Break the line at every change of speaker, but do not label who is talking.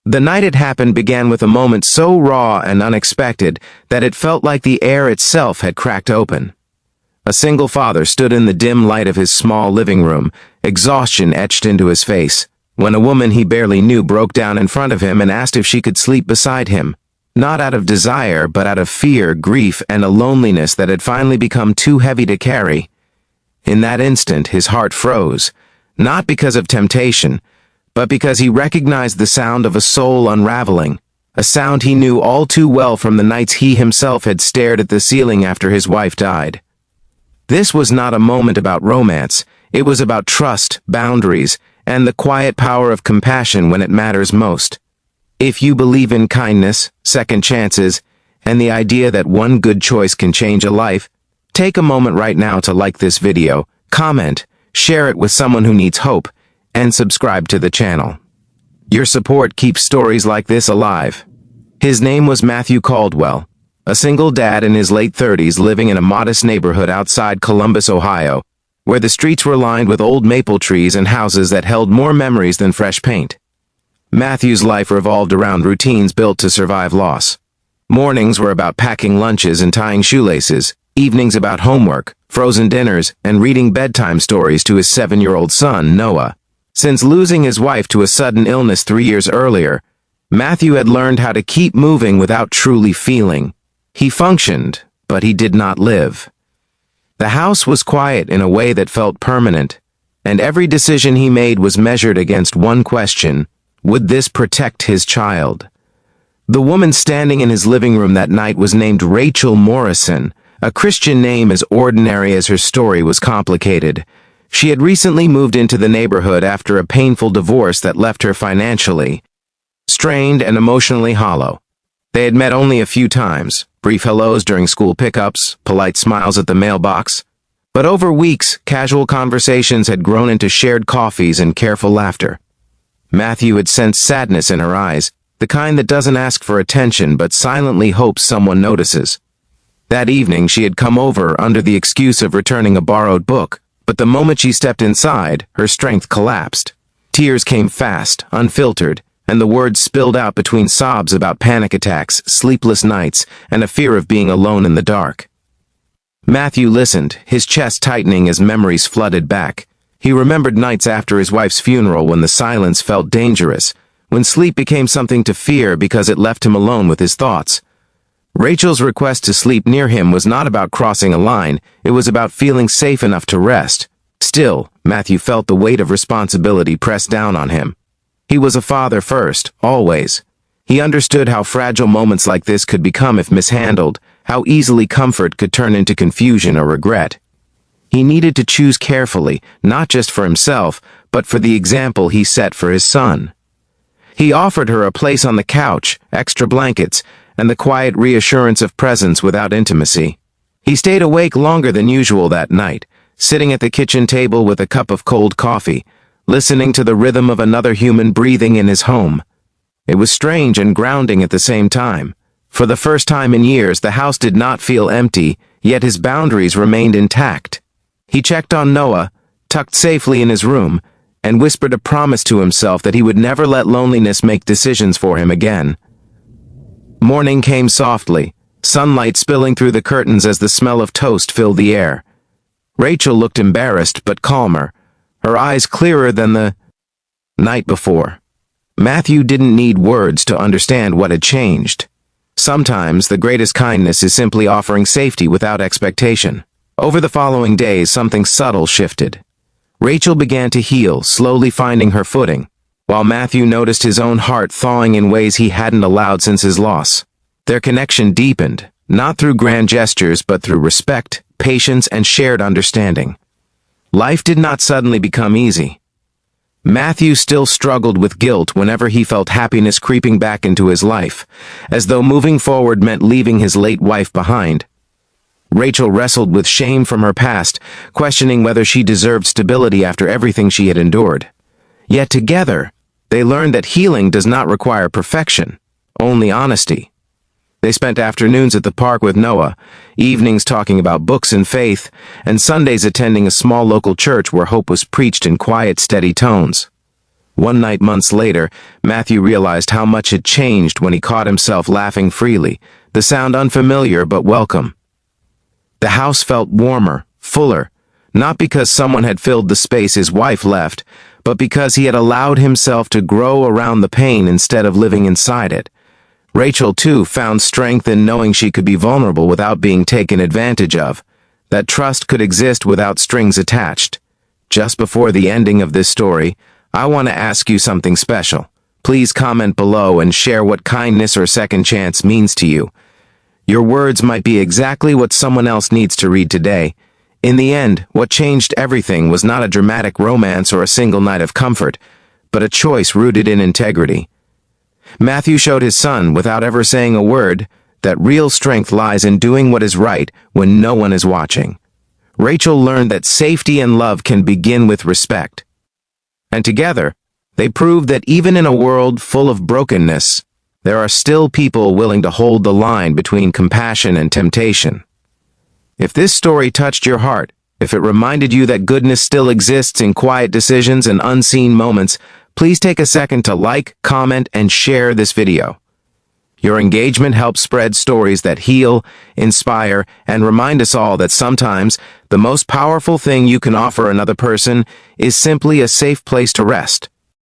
The night it happened began with a moment so raw and unexpected that it felt like the air itself had cracked open. A single father stood in the dim light of his small living room, exhaustion etched into his face, when a woman he barely knew broke down in front of him and asked if she could sleep beside him, not out of desire but out of fear, grief, and a loneliness that had finally become too heavy to carry. In that instant, his heart froze, not because of temptation, but because he recognized the sound of a soul unraveling, a sound he knew all too well from the nights he himself had stared at the ceiling after his wife died. This was not a moment about romance. It was about trust, boundaries, and the quiet power of compassion when it matters most. If you believe in kindness, second chances, and the idea that one good choice can change a life, take a moment right now to like this video, comment, share it with someone who needs hope, and subscribe to the channel. Your support keeps stories like this alive. His name was Matthew Caldwell, a single dad in his late 30s living in a modest neighborhood outside Columbus, Ohio, where the streets were lined with old maple trees and houses that held more memories than fresh paint. Matthew's life revolved around routines built to survive loss. Mornings were about packing lunches and tying shoelaces, evenings about homework, frozen dinners, and reading bedtime stories to his 7-year-old son, Noah. Since losing his wife to a sudden illness 3 years earlier, Matthew had learned how to keep moving without truly feeling. He functioned, but he did not live. The house was quiet in a way that felt permanent, and every decision he made was measured against one question: would this protect his child? The woman standing in his living room that night was named Rachel Morrison, a Christian name as ordinary as her story was complicated. She had recently moved into the neighborhood after a painful divorce that left her financially strained and emotionally hollow. They had met only a few times, brief hellos during school pickups, polite smiles at the mailbox. But over weeks, casual conversations had grown into shared coffees and careful laughter. Matthew had sensed sadness in her eyes, the kind that doesn't ask for attention but silently hopes someone notices. That evening she had come over under the excuse of returning a borrowed book, but the moment she stepped inside, her strength collapsed. Tears came fast, unfiltered, and the words spilled out between sobs about panic attacks, sleepless nights, and a fear of being alone in the dark. Matthew listened, his chest tightening as memories flooded back. He remembered nights after his wife's funeral when the silence felt dangerous, when sleep became something to fear because it left him alone with his thoughts. Rachel's request to sleep near him was not about crossing a line, it was about feeling safe enough to rest. Still, Matthew felt the weight of responsibility press down on him. He was a father first, always. He understood how fragile moments like this could become if mishandled, how easily comfort could turn into confusion or regret. He needed to choose carefully, not just for himself, but for the example he set for his son. He offered her a place on the couch, extra blankets, and the quiet reassurance of presence without intimacy. He stayed awake longer than usual that night, sitting at the kitchen table with a cup of cold coffee, listening to the rhythm of another human breathing in his home. It was strange and grounding at the same time. For the first time in years, the house did not feel empty, yet his boundaries remained intact. He checked on Noah, tucked safely in his room, and whispered a promise to himself that he would never let loneliness make decisions for him again. Morning came softly, sunlight spilling through the curtains as the smell of toast filled the air. Rachel looked embarrassed but calmer, her eyes clearer than the night before. Matthew didn't need words to understand what had changed. Sometimes the greatest kindness is simply offering safety without expectation. Over the following days, something subtle shifted. Rachel began to heal, slowly finding her footing, while Matthew noticed his own heart thawing in ways he hadn't allowed since his loss. Their connection deepened, not through grand gestures but through respect, patience, and shared understanding. Life did not suddenly become easy. Matthew still struggled with guilt whenever he felt happiness creeping back into his life, as though moving forward meant leaving his late wife behind. Rachel wrestled with shame from her past, questioning whether she deserved stability after everything she had endured. Yet together, they learned that healing does not require perfection, only honesty. They spent afternoons at the park with Noah, evenings talking about books and faith, and Sundays attending a small local church where hope was preached in quiet, steady tones. One night months later, Matthew realized how much had changed when he caught himself laughing freely, the sound unfamiliar but welcome. The house felt warmer, fuller, not because someone had filled the space his wife left, but because he had allowed himself to grow around the pain instead of living inside it. Rachel, too, found strength in knowing she could be vulnerable without being taken advantage of, that trust could exist without strings attached. Just before the ending of this story, I want to ask you something special. Please comment below and share what kindness or second chance means to you. Your words might be exactly what someone else needs to read today. In the end, what changed everything was not a dramatic romance or a single night of comfort, but a choice rooted in integrity. Matthew showed his son, without ever saying a word, that real strength lies in doing what is right when no one is watching. Rachel learned that safety and love can begin with respect. And together, they proved that even in a world full of brokenness, there are still people willing to hold the line between compassion and temptation. If this story touched your heart, if it reminded you that goodness still exists in quiet decisions and unseen moments, please take a second to like, comment, and share this video. Your engagement helps spread stories that heal, inspire, and remind us all that sometimes the most powerful thing you can offer another person is simply a safe place to rest.